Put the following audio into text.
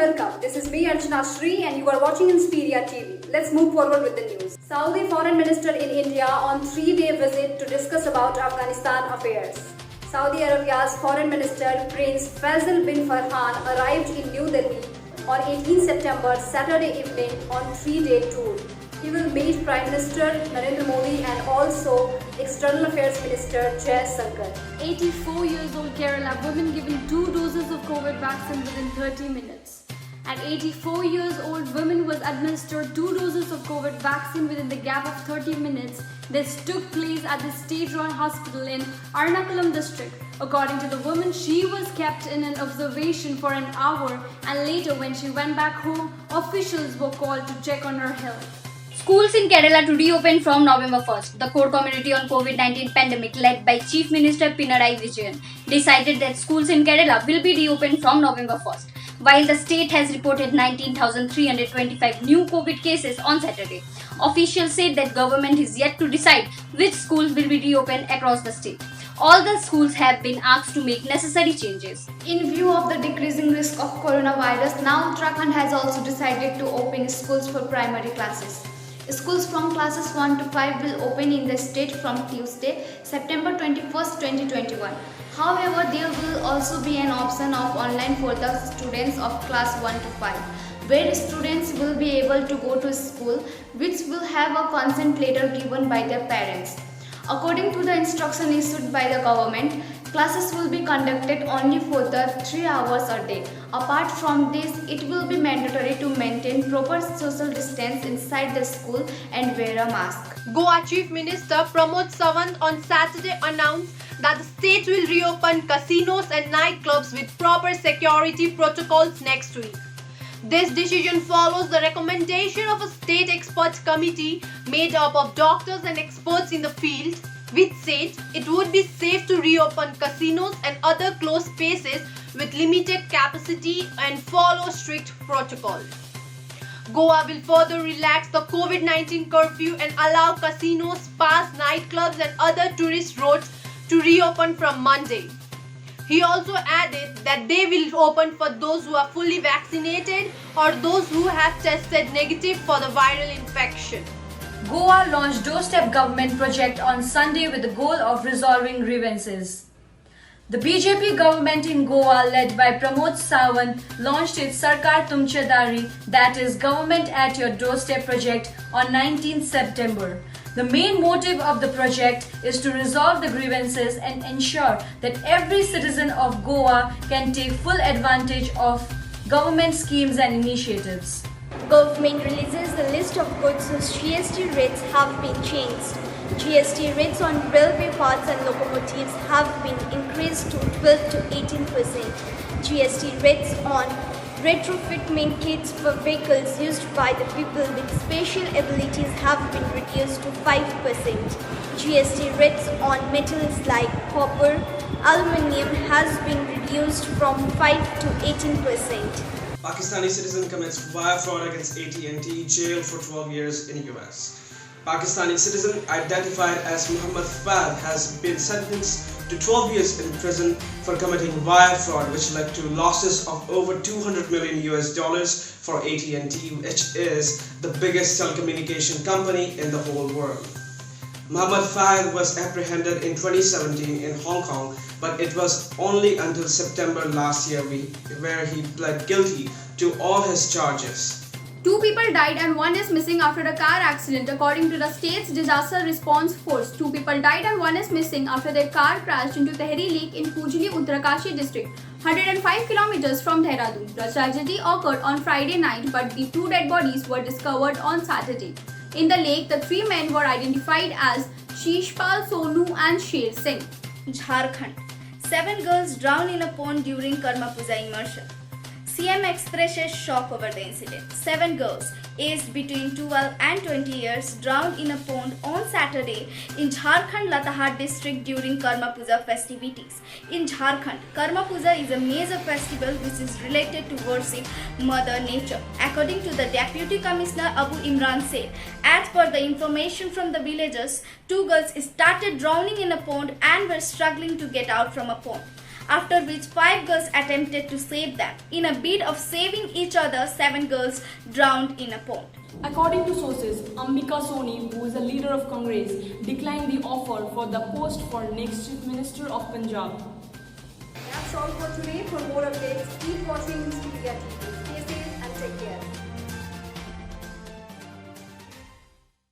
welcome. This is me Archana Shri and you are watching Inspiria TV. Let's move forward with the news. Saudi Foreign Minister in India on 3-day visit to discuss about Afghanistan affairs. Saudi Arabia's Foreign Minister Prince Faisal bin Farhan arrived in New Delhi on 18 September Saturday evening on 3-day tour. He will meet Prime Minister Narendra Modi and also External Affairs Minister Jai Shankar. 84 years old Kerala woman given 2 doses of COVID vaccine within 30 minutes. An 84 years old woman was administered 2 doses of COVID vaccine within the gap of 30 minutes. This took place at the state-run hospital in Ernakulam district. According to the woman, she was kept in an observation for an hour and later when she went back home, officials were called to check on her health. Schools in Kerala to reopen from November 1st. The core committee on COVID-19 pandemic led by Chief Minister Pinarayi Vijayan decided that schools in Kerala will be reopened from November 1st. While the state has reported 19,325 new COVID cases on Saturday, officials said that government is yet to decide which schools will be reopened across the state. All the schools have been asked to make necessary changes. In view of the decreasing risk of coronavirus, now Uttarakhand has also decided to open schools for primary classes. Schools from classes 1 to 5 will open in the state from Tuesday, September 21st, 2021. However, there will also be an option of online for the students of class 1 to 5, where students will be able to go to school, which will have a consent letter given by their parents. According to the instruction issued by the government, classes will be conducted only for the 3 hours a day. Apart from this, it will be mandatory to maintain proper social distance inside the school and wear a mask. Goa Chief Minister Pramod Sawant on Saturday announced that the state will reopen casinos and nightclubs with proper security protocols next week. This decision follows the recommendation of a state expert committee made up of doctors and experts in the field, which said it would be safe to reopen casinos and other closed spaces with limited capacity and follow strict protocols. Goa will further relax the COVID-19 curfew and allow casinos, spas, nightclubs and other tourist routes to reopen from Monday. He also added that they will open for those who are fully vaccinated or those who have tested negative for the viral infection. Goa launched Doorstep Government project on Sunday with the goal of resolving grievances. The BJP government in Goa led by Pramod Sawant launched its Sarkar Tumche Dari, that is Government at Your Doorstep project on 19 September. The main motive of the project is to resolve the grievances and ensure that every citizen of Goa can take full advantage of government schemes and initiatives. Government releases a list of goods whose GST rates have been changed. GST rates on railway parts and locomotives have been increased to 12 to 18%. GST rates on retrofitment kits for vehicles used by the people with special abilities have been reduced to 5%. GST rates on metals like copper, aluminium has been reduced from 5 to 18%. Pakistani citizen commits wire fraud against AT&T, jailed for 12 years in US. Pakistani citizen identified as Muhammad Fahd has been sentenced to 12 years in prison for committing wire fraud, which led to losses of over $200 million for AT&T, which is the biggest telecommunication company in the whole world. Muhammad Fahd was apprehended in 2017 in Hong Kong, but it was only until September last year where he pled guilty to all his charges. 2 people died and 1 is missing after a car accident. According to the state's disaster response force, 2 people died and 1 is missing after their car crashed into Tehri Lake in Pujli, Uttarkashi district, 105 kilometers from Dehradun. The tragedy occurred on Friday night, but the 2 dead bodies were discovered on Saturday. In the lake, the 3 men were identified as Shishpal, Sonu and Sher Singh. Jharkhand. 7 girls drowned in a pond during Karma Puja immersion. CM expresses shock over the incident. 7 girls, aged between 12 and 20 years, drowned in a pond on Saturday in Jharkhand Latahar district during Karma Puja festivities. In Jharkhand, Karma Puja is a major festival which is related to worship Mother Nature. According to the Deputy Commissioner Abu Imran said, as per the information from the villagers, 2 girls started drowning in a pond and were struggling to get out from a pond. after which 5 girls attempted to save them. In a bid of saving each other, 7 girls drowned in a pond. According to sources, Ambika Soni, who is a leader of Congress, declined the offer for the post for next Chief Minister of Punjab. That's all for today. For more updates, keep watching Expedia TV. Stay safe and take care.